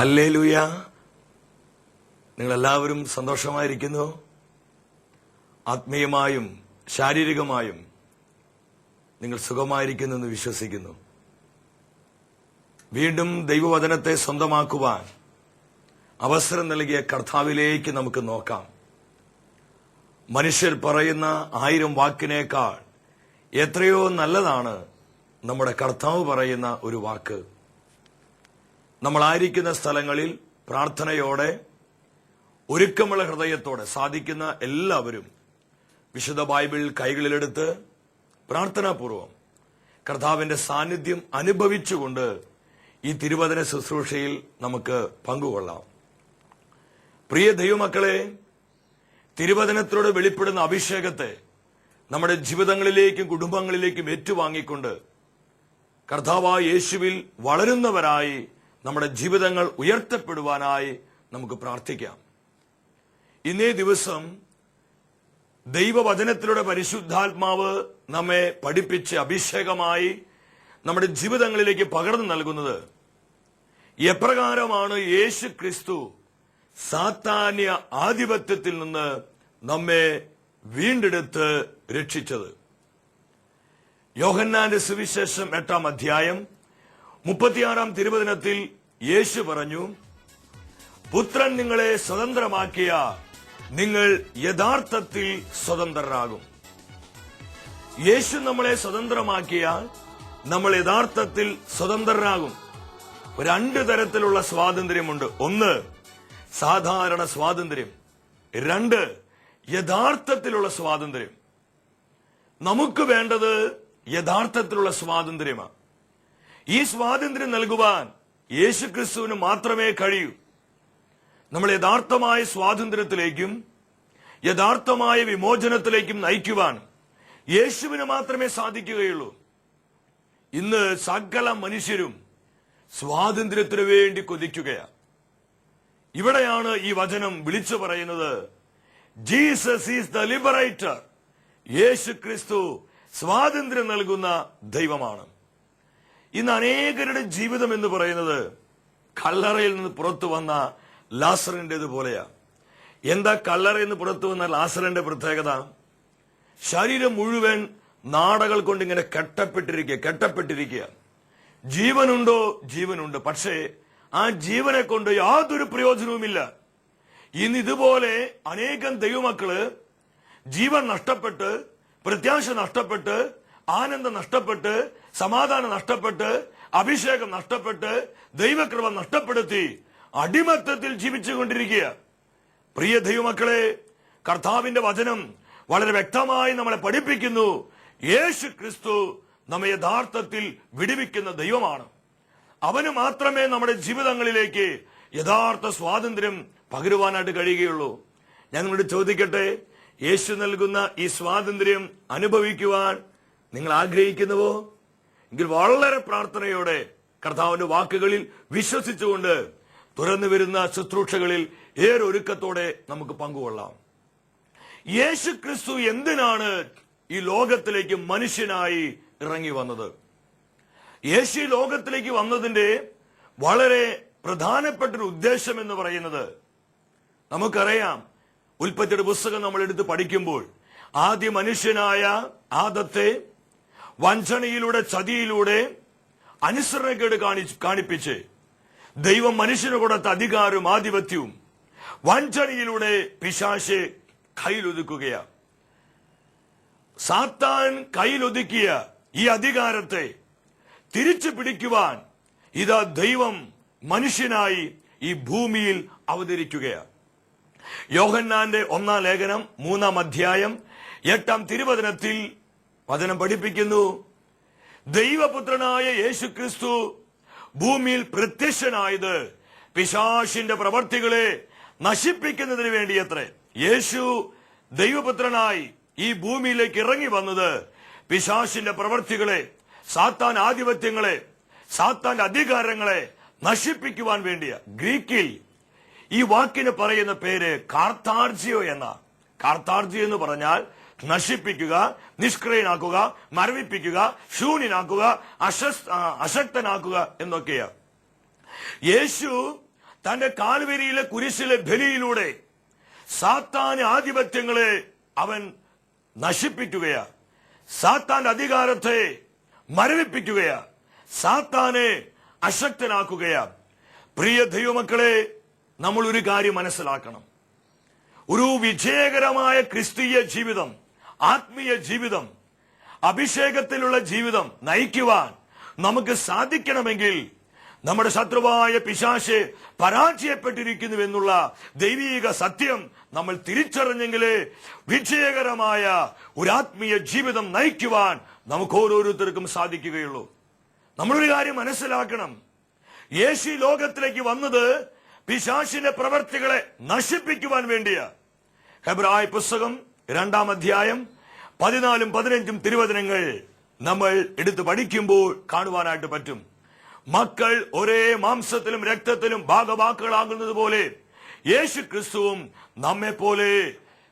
Hallelujah. നിങ്ങളെല്ലാവരും സന്തോഷമായിരിക്കുന്നു. ആത്മീയമായും ശാരീരികമായും നിങ്ങൾ സുഖമായിരിക്കുന്നു എന്ന് വിശ്വസിക്കുന്നു. വീണ്ടും ദൈവവചനത്തെ സ്വന്തമാക്കുവാൻ അവസരം നൽകിയ കർത്താവിലേക്ക് നമുക്ക് നോക്കാം. മനുഷ്യർ പറയുന്ന 1000 വാക്കിനേക്കാൾ എത്രയോ നല്ലതാണ് നമ്മുടെ കർത്താവ് പറയുന്ന ഒരു വാക്ക്. നമ്മളായിരിക്കുന്ന സ്ഥലങ്ങളിൽ പ്രാർത്ഥനയോടെ ഒരുക്കമുള്ള ഹൃദയത്തോടെ സാധിക്കുന്ന എല്ലാവരും വിശുദ്ധ ബൈബിൾ കൈകളിലെടുത്ത് പ്രാർത്ഥനാപൂർവം കർത്താവിന്റെ സാന്നിധ്യം അനുഭവിച്ചുകൊണ്ട് ഈ തിരുവചന ശുശ്രൂഷയിൽ നമുക്ക് പങ്കുകൊള്ളാം. പ്രിയ ദൈവമക്കളെ, തിരുവചനത്തിലൂടെ വെളിപ്പെടുന്ന അഭിഷേകത്തെ നമ്മുടെ ജീവിതങ്ങളിലേക്കും കുടുംബങ്ങളിലേക്കും ഏറ്റുവാങ്ങിക്കൊണ്ട് കർത്താവായ യേശുവിൽ വളരുന്നവരായി നമ്മുടെ ജീവിതങ്ങൾ ഉയർത്തപ്പെടുവാനായി നമുക്ക് പ്രാർത്ഥിക്കാം. ഇന്നേ ദിവസം ദൈവവചനത്തിലൂടെ പരിശുദ്ധാത്മാവ് നമ്മെ പഠിപ്പിച്ച് അഭിഷേകമായി നമ്മുടെ ജീവിതങ്ങളിലേക്ക് പകർന്നു നൽകുന്നത് എപ്രകാരമാണ് യേശു ക്രിസ്തു സാത്താന്യ ആധിപത്യത്തിൽ നിന്ന് നമ്മെ വീണ്ടെടുത്ത് രക്ഷിച്ചത്. യോഹന്നാന്റെ സുവിശേഷം 8-ാം അധ്യായം 36-ാം തിരുവചനത്തിൽ യേശു പറഞ്ഞു, പുത്രൻ നിങ്ങളെ സ്വതന്ത്രമാക്കിയ നിങ്ങൾ യഥാർത്ഥത്തിൽ സ്വതന്ത്രരാകും. യേശു നമ്മളെ സ്വതന്ത്രമാക്കിയാൽ നമ്മൾ യഥാർത്ഥത്തിൽ സ്വതന്ത്രരാകും. 2 തരത്തിലുള്ള സ്വാതന്ത്ര്യമുണ്ട്. 1 സാധാരണ സ്വാതന്ത്ര്യം, 2 യഥാർത്ഥത്തിലുള്ള സ്വാതന്ത്ര്യം. നമുക്ക് വേണ്ടത് യഥാർത്ഥത്തിലുള്ള സ്വാതന്ത്ര്യമാണ്. ഈ സ്വാതന്ത്ര്യം നൽകുവാൻ യേശുക്രിസ്തുവിന് മാത്രമേ കഴിയൂ. നമ്മൾ യഥാർത്ഥമായ സ്വാതന്ത്ര്യത്തിലേക്കും യഥാർത്ഥമായ വിമോചനത്തിലേക്കും നയിക്കുവാൻ യേശുവിന് മാത്രമേ സാധിക്കുകയുള്ളൂ. ഇന്ന് സകല മനുഷ്യരും സ്വാതന്ത്ര്യത്തിനു വേണ്ടി കൊതിക്കുകയാണ്. ഇവിടെയാണ് ഈ വചനം വിളിച്ചു പറയുന്നത്, ജീസസ് ഈസ് ദ ലിബറേറ്റർ. യേശു ക്രിസ്തു സ്വാതന്ത്ര്യം നൽകുന്ന ദൈവമാണ്. ഇന്ന് അനേകരുടെ ജീവിതം എന്ന് പറയുന്നത് കല്ലറയിൽ നിന്ന് പുറത്തു വന്ന ലാസറിന്റേതുപോലെയാ. എന്താ കല്ലറയിൽ നിന്ന് പുറത്തു വന്ന ലാസറിന്റെ പ്രത്യേകത? ശരീരം മുഴുവൻ നാടകൾ കൊണ്ട് ഇങ്ങനെ കെട്ടപ്പെട്ടിരിക്കുക. ജീവനുണ്ടോ? ജീവനുണ്ട്. പക്ഷേ ആ ജീവനെ കൊണ്ട് യാതൊരു പ്രയോജനവുമില്ല. ഇന്ന് ഇതുപോലെ അനേകം ദൈവമക്കള് ജീവൻ നഷ്ടപ്പെട്ട്, പ്രത്യാശ നഷ്ടപ്പെട്ട്, ആനന്ദം നഷ്ടപ്പെട്ട്, സമാധാനം നഷ്ടപ്പെട്ട്, അഭിഷേകം നഷ്ടപ്പെട്ട്, ദൈവകൃപ നഷ്ടപ്പെടുത്തി അടിമത്തത്തിൽ ജീവിച്ചുകൊണ്ടിരിക്കുക. പ്രിയ ദൈവമക്കളെ, കർത്താവിന്റെ വചനം വളരെ വ്യക്തമായി നമ്മളെ പഠിപ്പിക്കുന്നു, യേശു ക്രിസ്തു നമ്മെ യഥാർത്ഥത്തിൽ വിടുവിക്കുന്ന ദൈവമാണ്. അവന് മാത്രമേ നമ്മുടെ ജീവിതങ്ങളിലേക്ക് യഥാർത്ഥ സ്വാതന്ത്ര്യം പകരുവാനായിട്ട് കഴിയുകയുള്ളൂ. ഞങ്ങളോട് ചോദിക്കട്ടെ, യേശു നൽകുന്ന ഈ സ്വാതന്ത്ര്യം അനുഭവിക്കുവാൻ നിങ്ങൾ ആഗ്രഹിക്കുന്നുവോ? എങ്കിൽ വളരെ പ്രാർത്ഥനയോടെ കർത്താവിന്റെ വാക്കുകളിൽ വിശ്വസിച്ചുകൊണ്ട് തുറന്നു വരുന്ന ശുശ്രൂഷകളിൽ ഏറെ ഒരുക്കത്തോടെ നമുക്ക് പങ്കുകൊള്ളാം. യേശു ക്രിസ്തു എന്തിനാണ് ഈ ലോകത്തിലേക്ക് മനുഷ്യനായി ഇറങ്ങി വന്നത്? യേശു ഈ ലോകത്തിലേക്ക് വന്നതിന്റെ വളരെ പ്രധാനപ്പെട്ട ഒരു ഉദ്ദേശം എന്ന് പറയുന്നത് നമുക്കറിയാം. ഉൽപ്പത്തിയുടെ പുസ്തകം നമ്മൾ എടുത്ത് പഠിക്കുമ്പോൾ ആദ്യ മനുഷ്യനായ ആദത്തെ വഞ്ചനയിലൂടെ, ചതിയിലൂടെ, അനുസരണക്കേട് കാണിപ്പിച്ച് ദൈവം മനുഷ്യന് കൊടുത്ത അധികാരവും ആധിപത്യവും വഞ്ചനയിലൂടെ പിശാച് കയ്യിലൊതുക്കുകയാണ്. സാത്താൻ കയ്യിലൊതുക്കിയ ഈ അധികാരത്തെ തിരിച്ചു പിടിക്കുവാൻ ഇതാ ദൈവം മനുഷ്യനായി ഈ ഭൂമിയിൽ അവതരിക്കുകയാണ്. യോഹന്നാന്റെ 1-ാം ലേഖനം 3-ാം അധ്യായം 8-ാം തിരുവചനത്തിൽ വചനം പഠിപ്പിക്കുന്നു, ദൈവപുത്രനായ യേശു ക്രിസ്തു ഭൂമിയിൽ പ്രത്യക്ഷനായത് പിശാചിന്റെ പ്രവർത്തികളെ നശിപ്പിക്കുന്നതിന് വേണ്ടിയത്രേ. യേശു ദൈവപുത്രനായി ഈ ഭൂമിയിലേക്ക് ഇറങ്ങി വന്നത് പിശാചിന്റെ പ്രവർത്തികളെ, സാത്താൻ ആധിപത്യങ്ങളെ, സാത്താന്റെ അധികാരങ്ങളെ നശിപ്പിക്കുവാൻ വേണ്ടിയ. ഗ്രീക്കിൽ ഈ വാക്കിന് പറയുന്ന പേര് കാർത്താർജിയോ എന്ന. കാർത്താർജിയോ എന്ന് പറഞ്ഞാൽ നശിപ്പിക്കുക, നിഷ്ക്രിയനാക്കുക, മരവിപ്പിക്കുക, ശൂന്യനാക്കുക, അശക്തനാക്കുക എന്നൊക്കെയാണ്. യേശു തന്റെ കാൽവരിയിലെ കുരിശിലെ ബലിയിലൂടെ സാത്താൻ ആധിപത്യങ്ങളെ അവൻ നശിപ്പിക്കുകയാ, സാത്താന്റെ അധികാരത്തെ മരവിപ്പിക്കുകയാ, സാത്താനെ അശക്തനാക്കുകയാ. പ്രിയ ദൈവമക്കളെ, നമ്മൾ ഒരു കാര്യം മനസ്സിലാക്കണം. ഒരു വിജയകരമായ ക്രിസ്തീയ ജീവിതം, ആത്മീയ ജീവിതം, അഭിഷേകത്തിലുള്ള ജീവിതം നയിക്കുവാൻ നമുക്ക് സാധിക്കണമെങ്കിൽ നമ്മുടെ ശത്രുവായ പിശാച് പരാജയപ്പെട്ടിരിക്കുന്നു എന്നുള്ള ദൈവീക സത്യം നമ്മൾ തിരിച്ചറിഞ്ഞെങ്കിലേ വിജയകരമായ ഒരു ആത്മീയ ജീവിതം നയിക്കുവാൻ നമുക്ക് ഓരോരുത്തർക്കും സാധിക്കുകയുള്ളൂ. നമ്മളൊരു കാര്യം മനസ്സിലാക്കണം. യേശു ലോകത്തിലേക്ക് വന്നത് പിശാചിന്റെ പ്രവർത്തികളെ നശിപ്പിക്കുവാൻ വേണ്ടിയാ. ഹെബ്രായ പുസ്തകം 2-ാം അധ്യായം 14-15 തിരുവചനങ്ങൾ നമ്മൾ എടുത്ത് പഠിക്കുമ്പോൾ കാണുവാനായിട്ട് പറ്റും. മക്കൾ ഒരേ മാംസത്തിലും രക്തത്തിലും ഭാഗവാക്കുകളാകുന്നത് പോലെ യേശു ക്രിസ്തുവും നമ്മെ പോലെ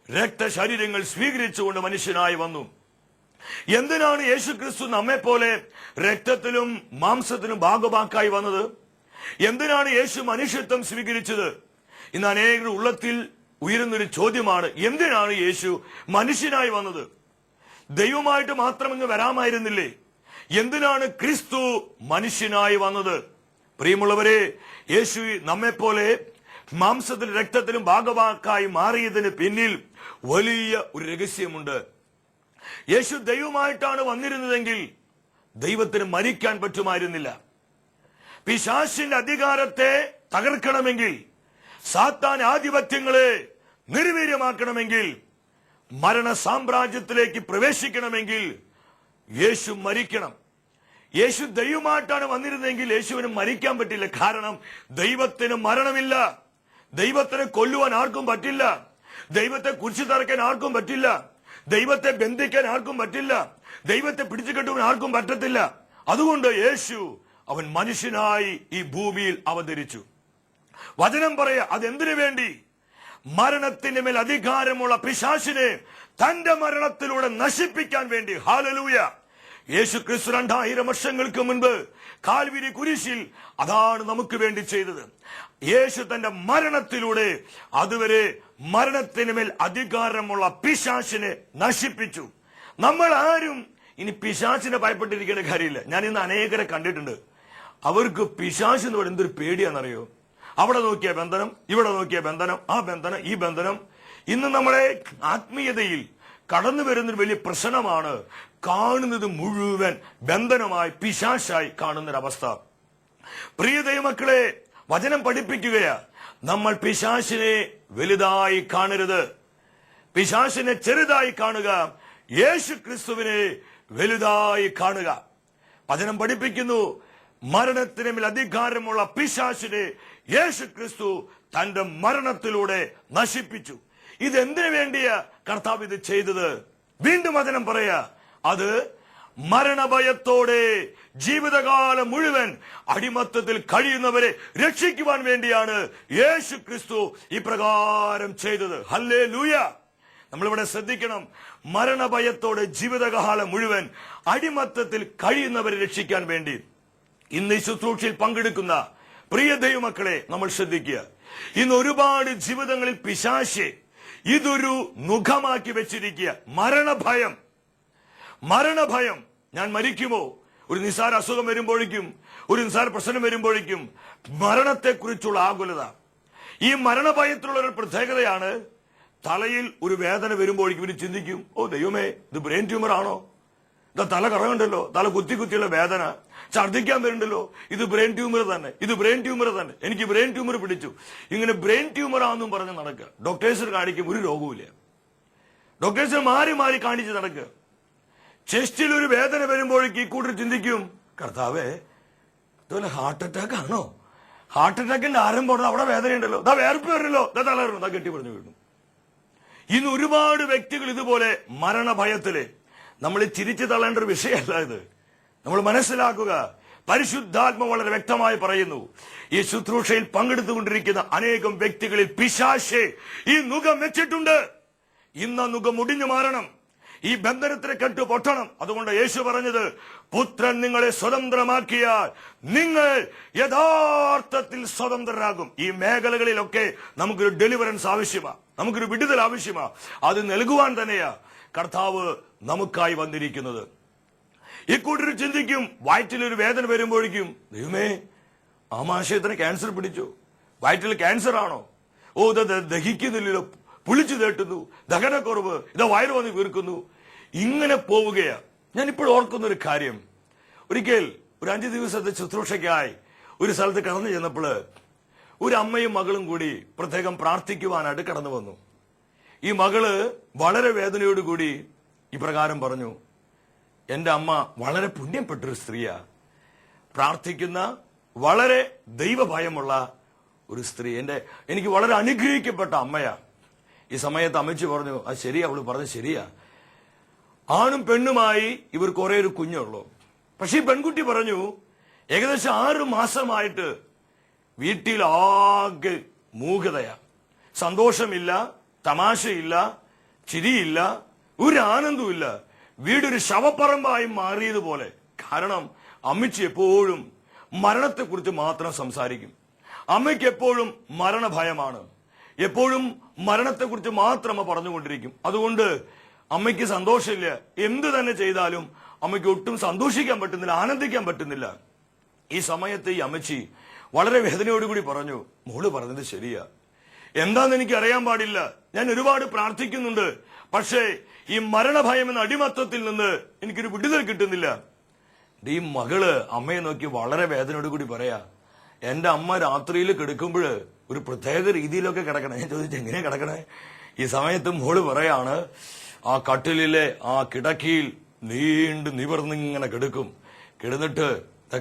രക്തശരീരങ്ങൾ സ്വീകരിച്ചുകൊണ്ട് മനുഷ്യനായി വന്നു. എന്തിനാണ് യേശു ക്രിസ്തു നമ്മെ പോലെ രക്തത്തിലും മാംസത്തിലും ഭാഗവാക്കായി വന്നത്? എന്തിനാണ് യേശു മനുഷ്യത്വം സ്വീകരിച്ചത്? ഇന്ന് അനേകരുടെ ഉള്ളത്തിൽ ഉയരുന്നൊരു ചോദ്യമാണ്, എന്തിനാണ് യേശു മനുഷ്യനായി വന്നത്? ദൈവമായിട്ട് മാത്രം ഇങ്ങ് വരാമായിരുന്നില്ലേ? എന്തിനാണ് ക്രിസ്തു മനുഷ്യനായി വന്നത്? പ്രിയമുള്ളവരെ, യേശു നമ്മെപ്പോലെ മാംസത്തിലും രക്തത്തിലും ഭാഗവാക്കായി മാറിയതിന് പിന്നിൽ വലിയ ഒരു രഹസ്യമുണ്ട്. യേശു ദൈവമായിട്ടാണ് വന്നിരുന്നതെങ്കിൽ ദൈവത്തിന് മരിക്കാൻ പറ്റുമായിരുന്നില്ല. പിശാചിന്റെ അധികാരത്തെ തകർക്കണമെങ്കിൽ, സാത്താൻ ആധിപത്യങ്ങളെ നിർവീര്യമാക്കണമെങ്കിൽ, മരണ സാമ്രാജ്യത്തിലേക്ക് പ്രവേശിക്കണമെങ്കിൽ യേശു മരിക്കണം. യേശു ദൈവമായിട്ടാണ് വന്നിരുന്നെങ്കിൽ യേശുവിന് മരിക്കാൻ പറ്റില്ല. കാരണം ദൈവത്തിന് മരണമില്ല. ദൈവത്തിനെ കൊല്ലുവാൻ ആർക്കും പറ്റില്ല. ദൈവത്തെ കുരിശിൽ തറയ്ക്കാൻ ആർക്കും പറ്റില്ല. ദൈവത്തെ ബന്ധിക്കാൻ ആർക്കും പറ്റില്ല. ദൈവത്തെ പിടിച്ചു കെട്ടുവാൻ ആർക്കും പറ്റത്തില്ല. അതുകൊണ്ട് യേശു അവൻ മനുഷ്യനായി ഈ ഭൂമിയിൽ അവതരിച്ചു. വചനം പറയാ, അതെന്തിനു വേണ്ടി? മരണത്തിന്റെ മേൽ അധികാരമുള്ള പിശാചിനെ തന്റെ മരണത്തിലൂടെ നശിപ്പിക്കാൻ വേണ്ടി. ഹല്ലേലൂയ! യേശു ക്രിസ്തു 2000 വർഷങ്ങൾക്ക് മുൻപ് കാൽവരി കുരിശിൽ അതാണ് നമുക്ക് വേണ്ടി ചെയ്തത്. യേശു തന്റെ മരണത്തിലൂടെ അതുവരെ മരണത്തിന് മേൽ അധികാരമുള്ള പിശാചിനെ നശിപ്പിച്ചു. നമ്മൾ ആരും ഇനി പിശാചിനെ ഭയപ്പെട്ടിരിക്കേണ്ട കാര്യമില്ല. ഞാൻ ഇന്ന് അനേകരെ കണ്ടിട്ടുണ്ട്. അവർക്ക് പിശാച് എന്ന് പറയുന്നത് എന്തൊരു പേടിയാണെന്നറിയോ? അവിടെ നോക്കിയ ബന്ധനം, ഇവിടെ നോക്കിയ ബന്ധനം, ആ ബന്ധനം, ഈ ബന്ധനം. ഇന്ന് നമ്മളെ ആത്മീയതയിൽ കടന്നു വരുന്നൊരു വലിയ പ്രശ്നമാണ്, കാണുന്നത് മുഴുവൻ ബന്ധനമായി പിശാചായി കാണുന്നൊരവസ്ഥ. പ്രിയ ദൈവമക്കളെ, വചനം പഠിപ്പിക്കുകയാ, നമ്മൾ പിശാചിനെ വലുതായി കാണരുത്, പിശാചിനെ ചെറുതായി കാണുക, യേശു ക്രിസ്തുവിനെ വലുതായി കാണുക. വചനം പഠിപ്പിക്കുന്നു, മരണത്തിന് മേൽ അധികാരമുള്ള പിശാചിനെ യേശു ക്രിസ്തു തന്റെ മരണത്തിലൂടെ നശിപ്പിച്ചു. ഇതെന്തിനു വേണ്ടിയാ കർത്താവ് ഇത് ചെയ്തത്? വീണ്ടും വചനം പറയാ, അത് മരണഭയത്തോടെ ജീവിതകാലം മുഴുവൻ അടിമത്തത്തിൽ കഴിയുന്നവരെ രക്ഷിക്കുവാൻ വേണ്ടിയാണ് യേശു ക്രിസ്തു ഇപ്രകാരം ചെയ്തത്. ഹല്ലേലൂയ! നമ്മളിവിടെ ശ്രദ്ധിക്കണം, മരണഭയത്തോടെ ജീവിതകാലം മുഴുവൻ അടിമത്തത്തിൽ കഴിയുന്നവരെ രക്ഷിക്കാൻ വേണ്ടി. ഇന്ന് ഈ ശുശ്രൂഷയിൽ പങ്കെടുക്കുന്ന പ്രിയ ദൈവമക്കളെ നമ്മൾ ശ്രദ്ധിക്കുക. ഇന്ന് ഒരുപാട് ജീവിതങ്ങളിൽ പിശാച് ഇതൊരു മുഖമാക്കി വെച്ചിരിക്കുക. മരണഭയം. മരണഭയം. ഞാൻ മരിക്കുമോ? ഒരു നിസ്സാര അസുഖം വരുമ്പോഴേക്കും, ഒരു നിസ്സാര പ്രശ്നം വരുമ്പോഴേക്കും മരണത്തെക്കുറിച്ചുള്ള ആകുലത. ഈ മരണഭയത്തിലുള്ള ഒരു പ്രത്യേകതയാണ്, തലയിൽ ഒരു വേദന വരുമ്പോഴേക്കും ഇവര് ചിന്തിക്കും, ഓ ദൈവമേ, ഇത് ബ്രെയിൻ ട്യൂമർ ആണോ? ഇതാ തല കറങ്ങുണ്ടല്ലോ, തല കുത്തിയുള്ള വേദന, ഛർദ്ദിക്കാൻ വരുന്നുണ്ടല്ലോ, ഇത് ബ്രെയിൻ ട്യൂമർ തന്നെ, ഇത് ബ്രെയിൻ ട്യൂമർ തന്നെ, എനിക്ക് ബ്രെയിൻ ട്യൂമർ പിടിച്ചു. ഇങ്ങനെ ബ്രെയിൻ ട്യൂമർ ആണെന്നും പറഞ്ഞ് നടക്കുക. ഡോക്ടേഴ്സിന് കാണിക്കും, ഒരു രോഗവുമില്ല. ഡോക്ടേഴ്സിന് മാറി മാറി കാണിച്ച് നടക്കുക. ചെസ്റ്റിൽ ഒരു വേദന വരുമ്പോഴേക്ക് ഈ കൂട്ടർ ചിന്തിക്കും, കർത്താവേ, ഇതുപോലെ ഹാർട്ട് അറ്റാക്ക് ആണോ? ഹാർട്ട് അറ്റാക്കിന്റെ ആരംഭം അവിടെ വേദനയുണ്ടല്ലോ, ഇതാ വേർപ്പ് വരണല്ലോ, ഇതാ തളരണം, ഇതാ കെട്ടി പറഞ്ഞു വീണു. ഇന്ന് ഒരുപാട് വ്യക്തികൾ ഇതുപോലെ മരണഭയത്തില്. നമ്മൾ ചിരിച്ചു തള്ളേണ്ട ഒരു വിഷയമല്ല ഇത്. നമ്മൾ മനസ്സിലാക്കുക, പരിശുദ്ധാത്മ വളരെ വ്യക്തമായി പറയുന്നു, ഈ ശുശ്രൂഷയിൽ പങ്കെടുത്തുകൊണ്ടിരിക്കുന്ന അനേകം വ്യക്തികളിൽ പിശാച് ഈ നുകം വെച്ചിട്ടുണ്ട്. ഇന്ന് നുകം മുടിഞ്ഞു മാറണം. ഈ ബന്ധനത്തിന് കെട്ട് പൊട്ടണം. അതുകൊണ്ട് യേശു പറഞ്ഞത്, പുത്രൻ നിങ്ങളെ സ്വതന്ത്രമാക്കിയാൽ നിങ്ങൾ യഥാർത്ഥത്തിൽ സ്വതന്ത്രരാകും. ഈ മേഖലകളിലൊക്കെ നമുക്കൊരു ഡെലിവറൻസ് ആവശ്യമാണ്, നമുക്കൊരു വിടുതൽ ആവശ്യമാണ്. അത് നൽകുവാൻ തന്നെയാ കർത്താവ് നമുക്കായി വന്നിരിക്കുന്നത്. ഈ കൂട്ടർ ചിന്തിക്കും, വയറ്റിലൊരു വേദന വരുമ്പോഴേക്കും, ദൈവമേ ആമാശയത്തിന് ക്യാൻസർ പിടിച്ചു, വയറ്റിൽ ക്യാൻസർ ആണോ, ഓ ഇത് ദഹിക്കുന്നില്ലല്ലോ, പുളിച്ചു തേട്ടുന്നു, ദഹനക്കുറവ്, ഇതാ വയറ് വന്ന് വീർക്കുന്നു, ഇങ്ങനെ പോവുകയാ. ഞാൻ ഇപ്പോഴും ഓർക്കുന്ന ഒരു കാര്യം, ഒരിക്കൽ ഒരു 5 ദിവസത്തെ ശുശ്രൂഷയ്ക്കായി ഒരു സ്ഥലത്ത് കടന്നു ചെന്നപ്പോൾ ഒരു അമ്മയും മകളും കൂടി പ്രത്യേകം പ്രാർത്ഥിക്കുവാനായിട്ട് കടന്നു വന്നു. ഈ മകള് വളരെ വേദനയോടുകൂടി ഇപ്രകാരം പറഞ്ഞു, എന്റെ അമ്മ വളരെ പുണ്യപ്പെട്ടൊരു സ്ത്രീയാ, പ്രാർത്ഥിക്കുന്ന വളരെ ദൈവഭയമുള്ള ഒരു സ്ത്രീ, എനിക്ക് വളരെ അനുഗ്രഹിക്കപ്പെട്ട അമ്മയാ. ഈ സമയത്ത് അമ്മച്ചി പറഞ്ഞു, അത് ശരിയാ, അവള് പറഞ്ഞത് ശരിയാ, ആണും പെണ്ണുമായി ഇവർക്ക് ഒരേ ഒരു കുഞ്ഞുള്ളൂ. പക്ഷെ ഈ പെൺകുട്ടി പറഞ്ഞു, ഏകദേശം 6 മാസമായിട്ട് വീട്ടിലാകെ മൂകതയാ, സന്തോഷമില്ല, തമാശയില്ല, ചിരിയില്ല, ഒരു ആനന്ദമില്ല, വീടൊരു ശവപ്പറമ്പായി മാറിയതുപോലെ. കാരണം അമ്മച്ചി എപ്പോഴും മരണത്തെക്കുറിച്ച് മാത്രം സംസാരിക്കും. അമ്മയ്ക്ക് എപ്പോഴും മരണഭയമാണ്, എപ്പോഴും മരണത്തെക്കുറിച്ച് മാത്രം അമ്മ പറഞ്ഞുകൊണ്ടിരിക്കും. അതുകൊണ്ട് അമ്മയ്ക്ക് സന്തോഷമില്ല, എന്ത് തന്നെ ചെയ്താലും അമ്മയ്ക്ക് ഒട്ടും സന്തോഷിക്കാൻ പറ്റുന്നില്ല, ആനന്ദിക്കാൻ പറ്റുന്നില്ല. ഈ സമയത്ത് ഈ അമ്മച്ചി വളരെ വേദനയോടുകൂടി പറഞ്ഞു, മോള് പറഞ്ഞത് ശരിയാ, എന്താന്ന് എനിക്ക് അറിയാൻ പാടില്ല, ഞാൻ ഒരുപാട് പ്രാർത്ഥിക്കുന്നുണ്ട്, പക്ഷേ ഈ മരണഭയം എന്ന അടിമത്തത്തിൽ നിന്ന് എനിക്കൊരു വിടുതൽ കിട്ടുന്നില്ല. ഈ മകള് അമ്മയെ നോക്കി വളരെ വേദനയോടുകൂടി പറയാ, എന്റെ അമ്മ രാത്രിയിൽ കിടക്കുമ്പോൾ ഒരു പ്രത്യേക രീതിയിലൊക്കെ കിടക്കണേ. ഞാൻ ചോദിച്ചു, എങ്ങനെയാ കിടക്കണേ? ഈ സമയത്ത് മോള് പറയാണ്, ആ കട്ടിലിലെ ആ കിടക്കിയിൽ നീണ്ടു നിവർന്നിങ്ങനെ കിടക്കും, കിടന്നിട്ട്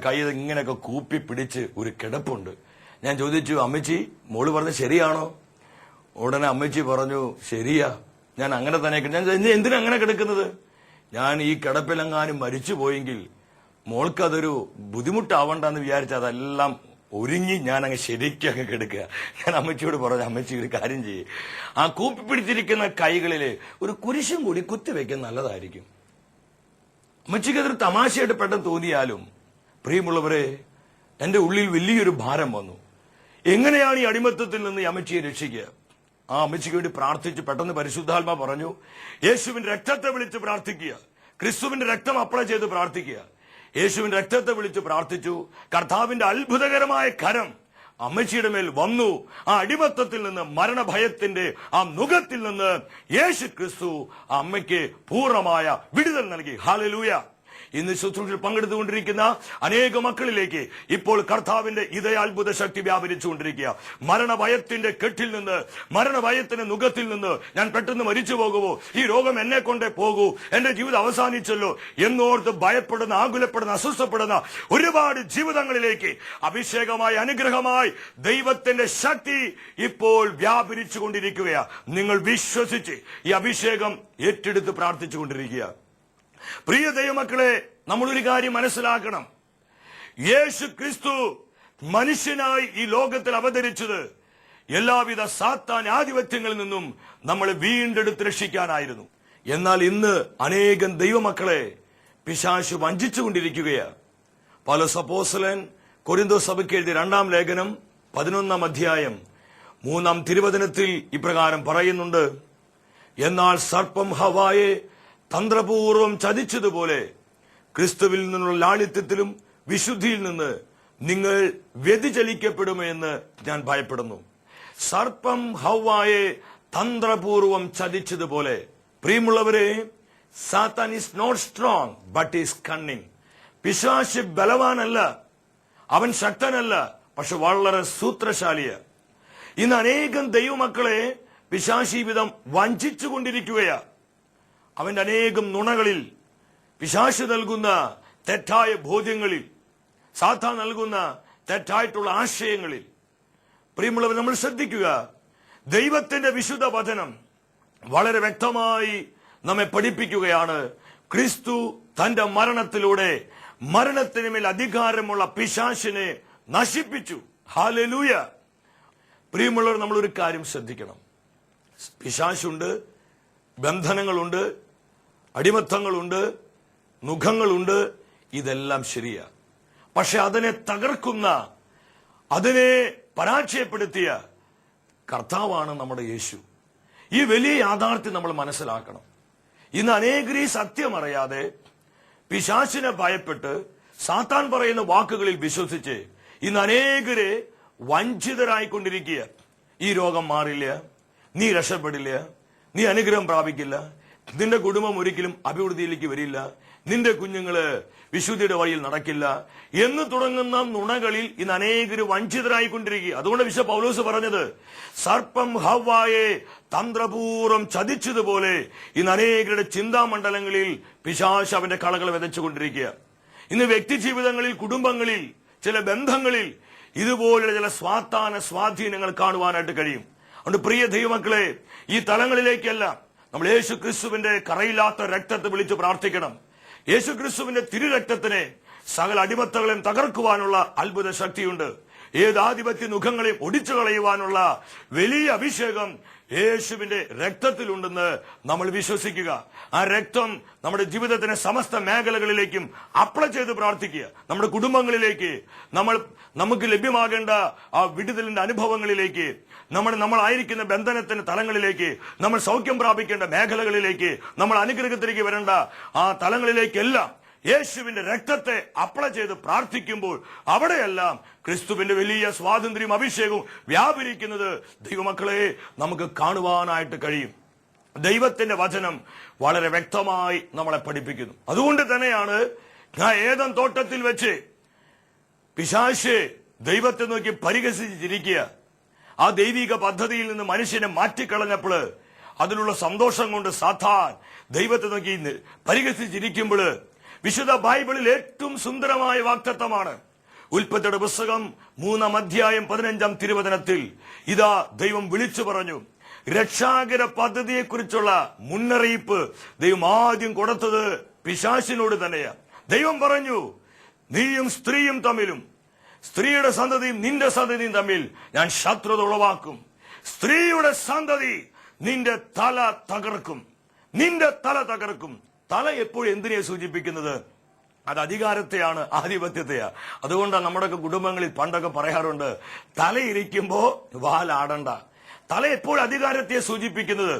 കൈ ഇങ്ങനെയൊക്കെ കൂപ്പി പിടിച്ച് ഒരു കിടപ്പുണ്ട്. ഞാൻ ചോദിച്ചു, അമ്മച്ചി മോള് പറഞ്ഞത് ശരിയാണോ? ഉടനെ അമ്മച്ചി പറഞ്ഞു, ശരിയാ, ഞാൻ അങ്ങനെ തന്നെ. ഞാൻ എന്തിനാ അങ്ങനെ കിടക്കുന്നത്? ഞാൻ ഈ കിടപ്പിലെങ്ങാനും മരിച്ചു പോയെങ്കിൽ മോൾക്കതൊരു ബുദ്ധിമുട്ടാവണ്ടെന്ന് വിചാരിച്ച അതെല്ലാം ഒരുങ്ങി ഞാൻ അങ്ങ് ശരിക്കങ്ങ് കിടക്കുക. ഞാൻ അമ്മച്ചിയോട് പറഞ്ഞു, അമ്മച്ചി ഒരു കാര്യം ചെയ്യേ, ആ കൂപ്പി പിടിച്ചിരിക്കുന്ന കൈകളില് ഒരു കുരിശും കൂടി കുത്തിവെക്കാൻ നല്ലതായിരിക്കും. അമ്മച്ചിക്ക് അതൊരു തമാശയായിട്ട് പെട്ടെന്ന് തോന്നിയാലും, പ്രിയമുള്ളവരെ, എന്റെ ഉള്ളിൽ വലിയൊരു ഭാരം വന്നു. എങ്ങനെയാണ് ഈ അടിമത്തത്തിൽ നിന്ന് ഈ അമ്മച്ചിയെ രക്ഷിക്കുക? ആ അമ്മച്ചിക്ക് വേണ്ടി പ്രാർത്ഥിച്ചു. പെട്ടെന്ന് പരിശുദ്ധാത്മാ പറഞ്ഞു, യേശുവിന്റെ രക്തത്തെ വിളിച്ച് പ്രാർത്ഥിക്കുക, ക്രിസ്തുവിന്റെ രക്തം അപ്ലൈ ചെയ്ത് പ്രാർത്ഥിക്കുക. യേശുവിന്റെ രക്തത്തെ വിളിച്ച് പ്രാർത്ഥിച്ചു. കർത്താവിന്റെ അത്ഭുതകരമായ കരം അമ്മച്ചിയുടെ മേൽ വന്നു. ആ അടിമത്തത്തിൽ നിന്ന്, മരണഭയത്തിന്റെ ആ നുകത്തിൽ നിന്ന് യേശു ക്രിസ്തു ആ അമ്മയ്ക്ക് പൂർണ്ണമായ വിടുതൽ നൽകി. ഹല്ലേലൂയ. ഇന്ന് ശുശ്രൂഷയിൽ പങ്കെടുത്തുകൊണ്ടിരിക്കുന്ന അനേക മക്കളിലേക്ക് ഇപ്പോൾ കർത്താവിന്റെ ഇതേ അത്ഭുത ശക്തി വ്യാപരിച്ചുകൊണ്ടിരിക്കുക. മരണഭയത്തിന്റെ കെട്ടിൽ നിന്ന്, മരണഭയത്തിന്റെ നുകത്തിൽ നിന്ന്, ഞാൻ പെട്ടെന്ന് മരിച്ചു പോകുമോ, ഈ രോഗം എന്നെ കൊണ്ടേ പോകൂ, എന്റെ ജീവിതം അവസാനിച്ചല്ലോ എന്നോർത്ത് ഭയപ്പെടുന്ന, ആകുലപ്പെടുന്ന, അസ്വസ്ഥപ്പെടുന്ന ഒരുപാട് ജീവിതങ്ങളിലേക്ക് അഭിഷേകമായി, അനുഗ്രഹമായി ദൈവത്തിന്റെ ശക്തി ഇപ്പോൾ വ്യാപരിച്ചു കൊണ്ടിരിക്കുകയാ. നിങ്ങൾ വിശ്വസിച്ച് ഈ അഭിഷേകം ഏറ്റെടുത്ത് പ്രാർത്ഥിച്ചുകൊണ്ടിരിക്കുക. പ്രിയ ദൈവമക്കളെ, നമ്മളൊരു കാര്യം മനസ്സിലാക്കണം. യേശു ക്രിസ്തു മനുഷ്യനായി ഈ ലോകത്തിൽ അവതരിച്ചത് എല്ലാവിധ സാത്താൻ ആധിപത്യങ്ങളിൽ നിന്നും നമ്മളെ വീണ്ടെടുത്ത് രക്ഷിക്കാനായിരുന്നു. എന്നാൽ ഇന്ന് അനേകം ദൈവമക്കളെ പിശാച് വഞ്ചിച്ചുകൊണ്ടിരിക്കുകയാണ്. പൗലോസ് അപ്പോസ്തലൻ കൊരിന്തോസ് സഭയ്ക്ക് എഴുതിയ 2-ാം ലേഖനം 11-ാം അധ്യായം 3-ാം തിരുവചനത്തിൽ ഇപ്രകാരം പറയുന്നുണ്ട്, എന്നാൽ സർപ്പം ഹവ്വായെ തന്ത്രപൂർവം ചതിച്ചതുപോലെ ക്രിസ്തുവിൽ നിന്നുള്ള ലാളിത്യത്തിലും വിശുദ്ധിയിൽ നിന്ന് നിങ്ങൾ വ്യതിചലിക്കപ്പെടുമോ എന്ന് ഞാൻ ഭയപ്പെടുന്നു. സർപ്പം ഹവ്വായെ തന്ത്രപൂർവം ചതിച്ചതുപോലെ. പ്രിയമുള്ളവരെ, Satan is not strong but is cunning. പിശാച് ബലവാനല്ല, അവൻ ശക്തനല്ല, പക്ഷെ വളരെ സൂത്രശാലിയ. ഇന്ന് അനേകം ദൈവമക്കളെ പിശാച് വിധം വഞ്ചിച്ചുകൊണ്ടിരിക്കുകയാ. അവന്റെ അനേകം നുണകളിൽ, പിശാച് നൽകുന്ന തെറ്റായ ബോധ്യങ്ങളിൽ, സാത്താൻ നൽകുന്ന തെറ്റായിട്ടുള്ള ആശയങ്ങളിൽ. പ്രിയമുള്ളവർ, നമ്മൾ ശ്രദ്ധിക്കുക. ദൈവത്തിന്റെ വിശുദ്ധ വചനം വളരെ വ്യക്തമായി നമ്മെ പഠിപ്പിക്കുകയാണ്. ക്രിസ്തു തന്റെ മരണത്തിലൂടെ മരണത്തിന് മേൽ അധികാരമുള്ള പിശാചിനെ നശിപ്പിച്ചു. ഹല്ലേലൂയ. പ്രിയമുള്ളവർ, നമ്മളൊരു കാര്യം ശ്രദ്ധിക്കണം. പിശാചുണ്ട്, ബന്ധനങ്ങളുണ്ട്, അടിമത്തങ്ങളുണ്ട്, നുഖങ്ങളുണ്ട്, ഇതെല്ലാം ശരിയാ. പക്ഷെ അതിനെ തകർക്കുന്ന, അതിനെ പരാജയപ്പെടുത്തിയ കർത്താവാണ് നമ്മുടെ യേശു. ഈ വലിയ യാഥാർത്ഥ്യം നമ്മൾ മനസ്സിലാക്കണം. ഇന്ന് അനേകരീ സത്യം അറിയാതെ പിശാചിനെ ഭയപ്പെട്ട് സാത്താൻ പറയുന്ന വാക്കുകളിൽ വിശ്വസിച്ച് ഇന്ന് അനേകരെ വഞ്ചിതരായിക്കൊണ്ടിരിക്കുക. ഈ രോഗം മാറില്ല, നീ രക്ഷപ്പെടില്ല, നീ അനുഗ്രഹം പ്രാപിക്കില്ല, നിന്റെ കുടുംബം ഒരിക്കലും അഭിവൃദ്ധിയിലേക്ക് വരില്ല, നിന്റെ കുഞ്ഞുങ്ങള് വിശുദ്ധിയുടെ വഴിയിൽ നടക്കില്ല എന്ന് തുടങ്ങുന്ന നുണകളിൽ ഇന്ന് അനേകര് വഞ്ചിതരായിക്കൊണ്ടിരിക്കുക. അതുകൊണ്ട് വിശുദ്ധ പൗലോസ് പറഞ്ഞത്, സർപ്പം ഹവ്വായെ തന്ത്രപൂർവ്വം ചതിച്ചതുപോലെ ഇന്ന് അനേകരുടെ ചിന്താമണ്ഡലങ്ങളിൽ പിശാച് അവന്റെ കളകൾ വിതച്ചുകൊണ്ടിരിക്കുക. ഇന്ന് വ്യക്തി ജീവിതങ്ങളിൽ, കുടുംബങ്ങളിൽ, ചില ബന്ധങ്ങളിൽ ഇതുപോലുള്ള ചില സ്വാധീനങ്ങൾ കാണുവാനായിട്ട് കഴിയും. അതുകൊണ്ട് പ്രിയ ദൈവമക്കളെ, ഈ തലങ്ങളിലേക്കെല്ലാം നമ്മൾ യേശു ക്രിസ്തുവിന്റെ കറയില്ലാത്ത രക്തത്തെ വിളിച്ച് പ്രാർത്ഥിക്കണം. യേശു ക്രിസ്തുവിന്റെ തിരുരക്തത്തിന് സകല അടിമത്തങ്ങളെയും തകർക്കുവാനുള്ള അത്ഭുത ശക്തിയുണ്ട്. ഏത് ആധിപത്യ മുഖങ്ങളെയും ഒടിച്ചു കളയുവാനുള്ള വലിയ അഭിഷേകം യേശുവിന്റെ രക്തത്തിലുണ്ടെന്ന് നമ്മൾ വിശ്വസിക്കുക. ആ രക്തം നമ്മുടെ ജീവിതത്തിന്റെ സമസ്ത മേഖലകളിലേക്കും അപ്ലൈ ചെയ്ത് പ്രാർത്ഥിക്കുക. നമ്മുടെ കുടുംബങ്ങളിലേക്ക്, നമുക്ക് ലഭ്യമാകേണ്ട ആ വിടുതലിന്റെ അനുഭവങ്ങളിലേക്ക്, നമ്മളായിരിക്കുന്ന ബന്ധനത്തിന്റെ തലങ്ങളിലേക്ക്, നമ്മൾ സൗഖ്യം പ്രാപിക്കേണ്ട മേഖലകളിലേക്ക്, നമ്മൾ അനുഗ്രഹത്തിലേക്ക് വരേണ്ട ആ തലങ്ങളിലേക്കെല്ലാം യേശുവിന്റെ രക്തത്തെ അപ്ലൈ ചെയ്ത് പ്രാർത്ഥിക്കുമ്പോൾ അവിടെയെല്ലാം ക്രിസ്തുവിന്റെ വലിയ സ്വാതന്ത്ര്യം, അഭിഷേകവും വ്യാപരിക്കുന്നത് ദൈവമക്കളെ നമുക്ക് കാണുവാനായിട്ട് കഴിയും. ദൈവത്തിന്റെ വചനം വളരെ വ്യക്തമായി നമ്മളെ പഠിപ്പിക്കുന്നു. അതുകൊണ്ട് തന്നെയാണ് ഏദൻ തോട്ടത്തിൽ വെച്ച് പിശാച് ദൈവത്തെ നോക്കി പരിഹസിച്ചിരിക്കുക. ആ ദൈവിക പദ്ധതിയിൽ നിന്ന് മനുഷ്യനെ മാറ്റിക്കളഞ്ഞപ്പോൾ അതിലുള്ള സന്തോഷം കൊണ്ട് സാത്താൻ ദൈവത്തെ നോക്കി പരിഹസിച്ചിരിക്കുമ്പോൾ വിശുദ്ധ ബൈബിളിൽ ഏറ്റവും സുന്ദരമായ വാഗ്ദത്തമാണ് ഉൽപ്പത്തിയുടെ പുസ്തകം 3-ാം അധ്യായം 15-ാം തിരുവചനത്തിൽ ഇതാ ദൈവം വിളിച്ചു പറഞ്ഞു. രക്ഷാകര പദ്ധതിയെക്കുറിച്ചുള്ള മുന്നറിയിപ്പ് ദൈവം ആദ്യം കൊടുത്തത് പിശാചിനോട് തന്നെയാണ്. ദൈവം പറഞ്ഞു, നീയും സ്ത്രീയും തമ്മിലും സ്ത്രീയുടെ സന്തതിയും നിന്റെ സന്തതിയും തമ്മിൽ ഞാൻ ശത്രുത ഉളവാക്കും. സ്ത്രീയുടെ സന്തതി നിന്റെ തല തകർക്കും, നിന്റെ തല തകർക്കും. തല എപ്പോഴും എന്തിനെ സൂചിപ്പിക്കുന്നത്? അത് അധികാരത്തെയാണ്, ആധിപത്യത്തെയാണ്. അതുകൊണ്ടാണ് നമ്മുടെയൊക്കെ കുടുംബങ്ങളിൽ പണ്ടൊക്കെ പറയാറുണ്ട്, തലയിരിക്കുമ്പോ വാലാടണ്ട. തല എപ്പോഴും അധികാരത്തെ സൂചിപ്പിക്കുന്നത്.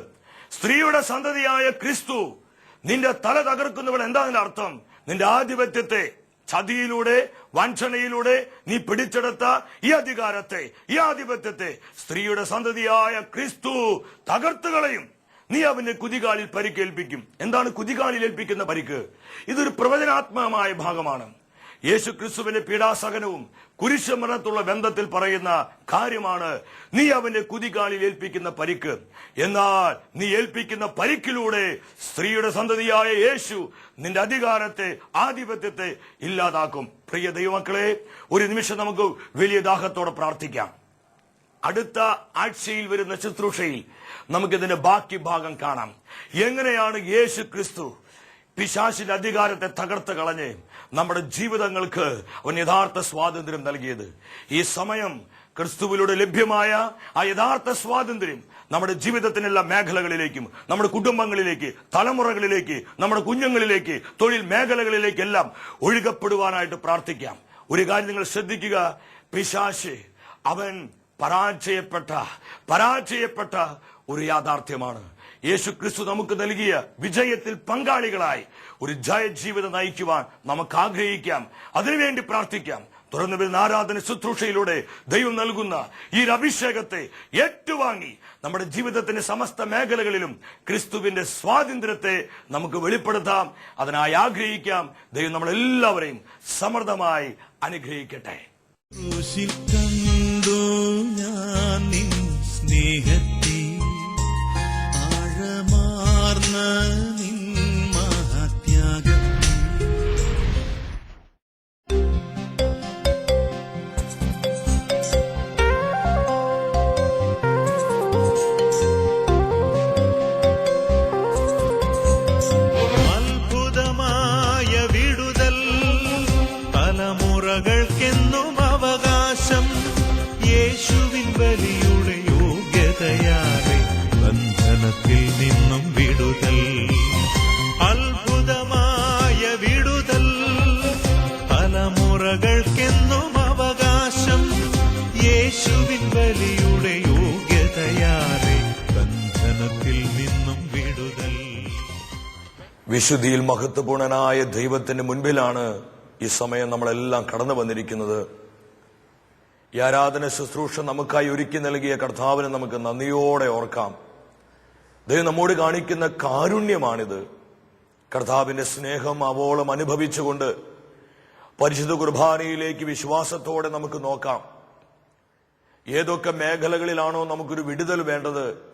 സ്ത്രീയുടെ സന്തതിയായ ക്രിസ്തു നിന്റെ തല തകർക്കുന്നവൾ. എന്താ അതിന്റെ അർത്ഥം? നിന്റെ ആധിപത്യത്തെ, ചതിയിലൂടെ, വഞ്ചനയിലൂടെ നീ പിടിച്ചെടുത്ത ഈ അധികാരത്തെ, ഈ ആധിപത്യത്തെ സ്ത്രീയുടെ സന്തതിയായ ക്രിസ്തു തകർത്തുകളയും. നീ അവന്റെ കുതികാലിൽ പരിക്കേൽപ്പിക്കും. എന്താണ് കുതികാലിൽ ഏൽപ്പിക്കുന്ന പരിക്ക്? ഇതൊരു പ്രവചനാത്മകമായ ഭാഗമാണ്. യേശു ക്രിസ്തുവിന്റെ പീഡാസഹനവും കുരിശുമരണത്തുള്ള ബന്ധത്തിൽ പറയുന്ന കാര്യമാണ് നീ അവന്റെ കുതികാലിൽ ഏൽപ്പിക്കുന്ന പരിക്ക്. എന്നാൽ നീ ഏൽപ്പിക്കുന്ന പരിക്കിലൂടെ സ്ത്രീയുടെ സന്തതിയായ യേശു നിന്റെ അധികാരത്തെ, ആധിപത്യത്തെ ഇല്ലാതാക്കും. പ്രിയ ദൈവമക്കളെ, ഒരു നിമിഷം നമുക്ക് വലിയ ദാഹത്തോടെ പ്രാർത്ഥിക്കാം. അടുത്ത ആഴ്ചയിൽ വരുന്ന ശുശ്രൂഷയിൽ നമുക്കിതിന്റെ ബാക്കി ഭാഗം കാണാം. എങ്ങനെയാണ് യേശു ക്രിസ്തു പിശാചിന്റെ അധികാരത്തെ തകർത്ത് കളഞ്ഞ് നമ്മുടെ ജീവിതങ്ങൾക്ക് അവൻ യഥാർത്ഥ സ്വാതന്ത്ര്യം നൽകിയത്. ഈ സമയം ക്രിസ്തുവിലൂടെ ലഭ്യമായ ആ യഥാർത്ഥ സ്വാതന്ത്ര്യം നമ്മുടെ ജീവിതത്തിന്റെ എല്ലാ മേഖലകളിലേക്കും, നമ്മുടെ കുടുംബങ്ങളിലേക്ക്, തലമുറകളിലേക്ക്, നമ്മുടെ കുഞ്ഞുങ്ങളിലേക്ക്, തൊഴിൽ മേഖലകളിലേക്കെല്ലാം ഒഴുകപ്പെടുവാനായിട്ട് പ്രാർത്ഥിക്കാം. ഒരു കാര്യം നിങ്ങൾ ശ്രദ്ധിക്കുക, പിശാച് അവൻ പരാജയപ്പെട്ട ഒരു യാഥാർത്ഥ്യമാണ്. യേശു ക്രിസ്തു നമുക്ക് നൽകിയ വിജയത്തിൽ പങ്കാളികളായി ഒരു ജയജീവിതം നയിക്കുവാൻ നമുക്ക് ആഗ്രഹിക്കാം. അതിനുവേണ്ടി പ്രാർത്ഥിക്കാം. തുറന്നു വരുന്ന ആരാധന ശുശ്രൂഷയിലൂടെ ദൈവം നൽകുന്ന ഈ അഭിഷേകത്തെ ഏറ്റുവാങ്ങി നമ്മുടെ ജീവിതത്തിന്റെ സമസ്ത മേഖലകളിലും ക്രിസ്തുവിന്റെ സ്വാതന്ത്ര്യത്തെ നമുക്ക് വെളിപ്പെടുത്താം. അതിനായി ആഗ്രഹിക്കാം. ദൈവം നമ്മളെല്ലാവരെയും സമൃദ്ധമായി അനുഗ്രഹിക്കട്ടെ. ഞാൻ നിൻ സ്നേഹത്തെ ആഴമാർന്ന നിൻ മഹാത്യാഗം അത്ഭുതമായ വിടുതൽ തലമുറകൾക്കെന്നും അവകാശം യേശുവിൻ ബലിയുടെ യോഗ്യതയാലെ ബന്ധനത്തിൽ നിന്നും വിടുതൽ. വിശുദ്ധിയിൽ മഹത്വപൂർണനായ ദൈവത്തിന്റെ മുൻപിലാണ് ഈ സമയം നമ്മളെല്ലാം കടന്നു വന്നിരിക്കുന്നത്. ഈ ആരാധന ശുശ്രൂഷ നമുക്കായി ഒരുക്കി നൽകിയ കർത്താവിനെ നമുക്ക് നന്ദിയോടെ ഓർക്കാം. ദൈവം നമ്മോട് കാണിക്കുന്ന കാരുണ്യമാണിത്. കർത്താവിന്റെ സ്നേഹം അവോളം അനുഭവിച്ചുകൊണ്ട് പരിശുദ്ധ കുർബാനയിലേക്ക് വിശ്വാസത്തോടെ നമുക്ക് നോക്കാം. ഏതൊക്കെ മേഖലകളിലാണോ നമുക്കൊരു വിടുതൽ വേണ്ടത്,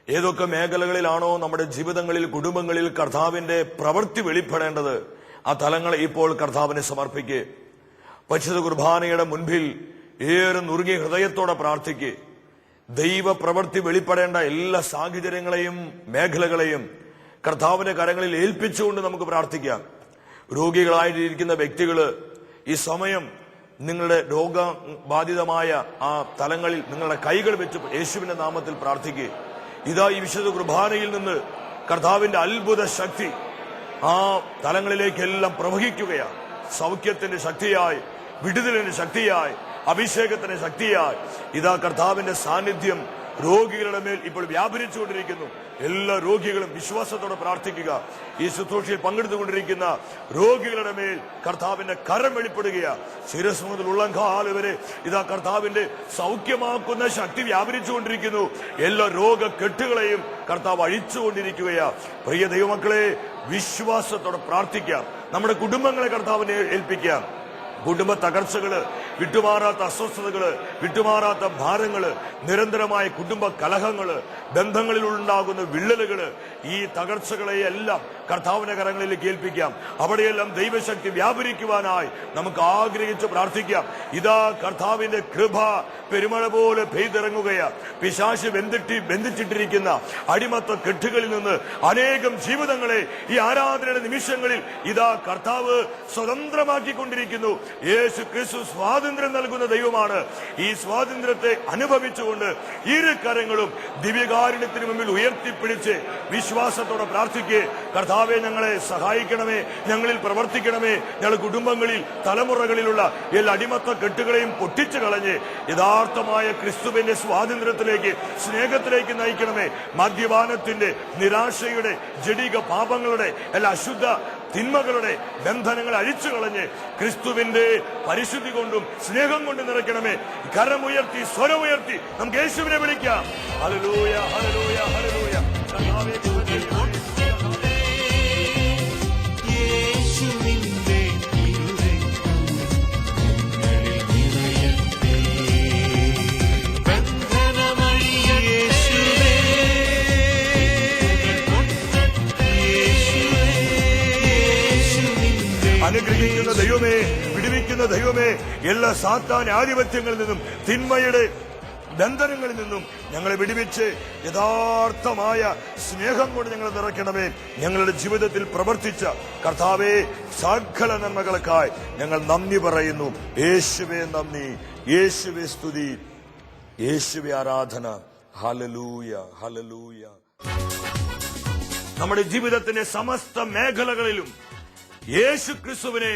ഏതൊക്കെ മേഖലകളിലാണോ നമ്മുടെ ജീവിതങ്ങളിൽ, കുടുംബങ്ങളിൽ കർത്താവിന്റെ പ്രവൃത്തി വെളിപ്പെടേണ്ടത്, ആ തലങ്ങളെ ഇപ്പോൾ കർത്താവിനെ സമർപ്പിക്കുക. പരിശുദ്ധ കുർബാനയുടെ മുൻപിൽ ഏറെ നുറുങ്ങിയ ഹൃദയത്തോടെ പ്രാർത്ഥിക്കുക. ദൈവ പ്രവൃത്തി വെളിപ്പെടേണ്ട എല്ലാ സാഹചര്യങ്ങളെയും മേഖലകളെയും കർത്താവിന്റെ കരങ്ങളിൽ ഏൽപ്പിച്ചുകൊണ്ട് നമുക്ക് പ്രാർത്ഥിക്കാം. രോഗികളായിരിക്കുന്ന വ്യക്തികള് ഈ സമയം നിങ്ങളുടെ രോഗബാധിതമായ ആ തലങ്ങളിൽ നിങ്ങളുടെ കൈകൾ വെച്ച് യേശുവിന്റെ നാമത്തിൽ പ്രാർത്ഥിക്കുക. ഇതാ ഈ വിശുദ്ധ കുർബാനയിൽ നിന്ന് കർത്താവിന്റെ അത്ഭുത ശക്തി ആ തലങ്ങളിലേക്കെല്ലാം പ്രവഹിക്കുകയാണ്. സൗഖ്യത്തിന്റെ ശക്തിയായി, വിടുതലിന്റെ ശക്തിയായി, അഭിഷേകത്തിന്റെ ശക്തിയായി ഇതാ കർത്താവിന്റെ സാന്നിധ്യം രോഗികളുടെ മേൽ ഇപ്പോൾ വ്യാപരിച്ചുകൊണ്ടിരിക്കുന്നു. എല്ലാ രോഗികളും വിശ്വാസത്തോടെ പ്രാർത്ഥിക്കുക. ഈ ശുശ്രൂഷയിൽ പങ്കെടുത്തുകൊണ്ടിരിക്കുന്ന രോഗികളുടെ മേൽ കർത്താവിന്റെ കരം വെളിപ്പെടുകയാണ്. ശിരസ് മുതൽ ഉള്ളംകാല് വരെ ഇതാ കർത്താവിന്റെ സൗഖ്യമാക്കുന്ന ശക്തി വ്യാപരിച്ചുകൊണ്ടിരിക്കുന്നു. എല്ലാ രോഗക്കെട്ടുകളെയും കർത്താവ് അഴിച്ചുകൊണ്ടിരിക്കുകയാണ്. പ്രിയ ദൈവമക്കളെ, വിശ്വാസത്തോടെ പ്രാർത്ഥിക്കാം. നമ്മുടെ കുടുംബങ്ങളെ കർത്താവിനെ ഏൽപ്പിക്കാം. കുടുംബ തകർച്ചകള്, വിട്ടുമാറാത്ത അസ്വസ്ഥതകള്, വിട്ടുമാറാത്ത ഭാരങ്ങള്, നിരന്തരമായ കുടുംബ കലഹങ്ങള്, ബന്ധങ്ങളിൽ ഉണ്ടാകുന്ന വിള്ളലുകള്, ഈ തകർച്ചകളെയെല്ലാം കർത്താവിന്റെ കരങ്ങളിലേക്ക് ഏൽപ്പിക്കാം. അവിടെയെല്ലാം ദൈവശക്തി വ്യാപരിക്കുവാനായി നമുക്ക് ആഗ്രഹിച്ച് പ്രാർത്ഥിക്കാം. ഇതാ കർത്താവിന്റെ കൃപ പെരുമഴ പോലെ പെയ്തിറങ്ങുകയാണ്. പിശാച് ബന്ധിച്ചിട്ടിരിക്കുന്ന അടിമത്ത കെട്ടുകളിൽ നിന്ന് അനേകം ജീവിതങ്ങളെ ഈ ആരാധനയുടെ നിമിഷങ്ങളിൽ ഇതാ കർത്താവ് സ്വതന്ത്രമാക്കിക്കൊണ്ടിരിക്കുന്നു. യേശു ക്രിസ്തു സ്വാതന്ത്ര്യം നൽകുന്ന ദൈവമാണ്. ഈ സ്വാതന്ത്ര്യത്തെ അനുഭവിച്ചുകൊണ്ട് ഇരു കരങ്ങളും ദിവ്യകാരുണ്യത്തിന് മുമ്പിൽ ഉയർത്തിപ്പിടിച്ച് വിശ്വാസത്തോടെ പ്രാർത്ഥിക്കേ. കർത്താവെ, ഞങ്ങളെ സഹായിക്കണമേ, ഞങ്ങളിൽ പ്രവർത്തിക്കണമേ. ഞങ്ങളുടെ കുടുംബങ്ങളിൽ, തലമുറകളിലുള്ള എല്ലാ അടിമത്ത കെട്ടുകളെയും പൊട്ടിച്ചു കളഞ്ഞ് യഥാർത്ഥമായ ക്രിസ്തുവിന്റെ സ്വാതന്ത്ര്യത്തിലേക്ക്, സ്നേഹത്തിലേക്ക് നയിക്കണമേ. മദ്യപാനത്തിന്റെ, നിരാശയുടെ, ജഡിക പാപങ്ങളുടെ, എല്ലാ അശുദ്ധ തിന്മകളുടെ ബന്ധനങ്ങൾ അഴിച്ചു കളഞ്ഞ് ക്രിസ്തുവിന്റെ പരിശുദ്ധി കൊണ്ടും സ്നേഹം കൊണ്ടും നിറയ്ക്കണമേ. കരമുയർത്തി, സ്വരമുയർത്തി നമുക്ക് യേശുവിനെ വിളിക്കാം. Hallelujah, hallelujah, hallelujah. യേശുവിന്റെ അനുഗ്രഹിക്കുന്ന ദൈവമേ, വിടുവിക്കുന്ന ദൈവമേ, എല്ലാ സാത്താൻ ആധിപത്യങ്ങളിൽ നിന്നും തിന്മയുടെ ബന്ധനങ്ങളിൽ നിന്നും ഞങ്ങളെ വിടുവിച്ച് യഥാർത്ഥമായ സ്നേഹം കൊണ്ട് ഞങ്ങളെ നിറയ്ക്കണമേ. ഞങ്ങളുടെ ജീവിതത്തിൽ പ്രവർത്തിച്ച കർത്താവേ, സകല നന്മകൾക്കായി ഞങ്ങൾ നന്ദി പറയുന്നു. യേശുവേ നന്ദി, യേശുവേ സ്തുതി, യേശുവേ ആരാധന. Hallelujah, hallelujah. നമ്മുടെ ജീവിതത്തിന്റെ സമസ്ത മേഖലകളിലും യേശു ക്രിസ്തുവിനെ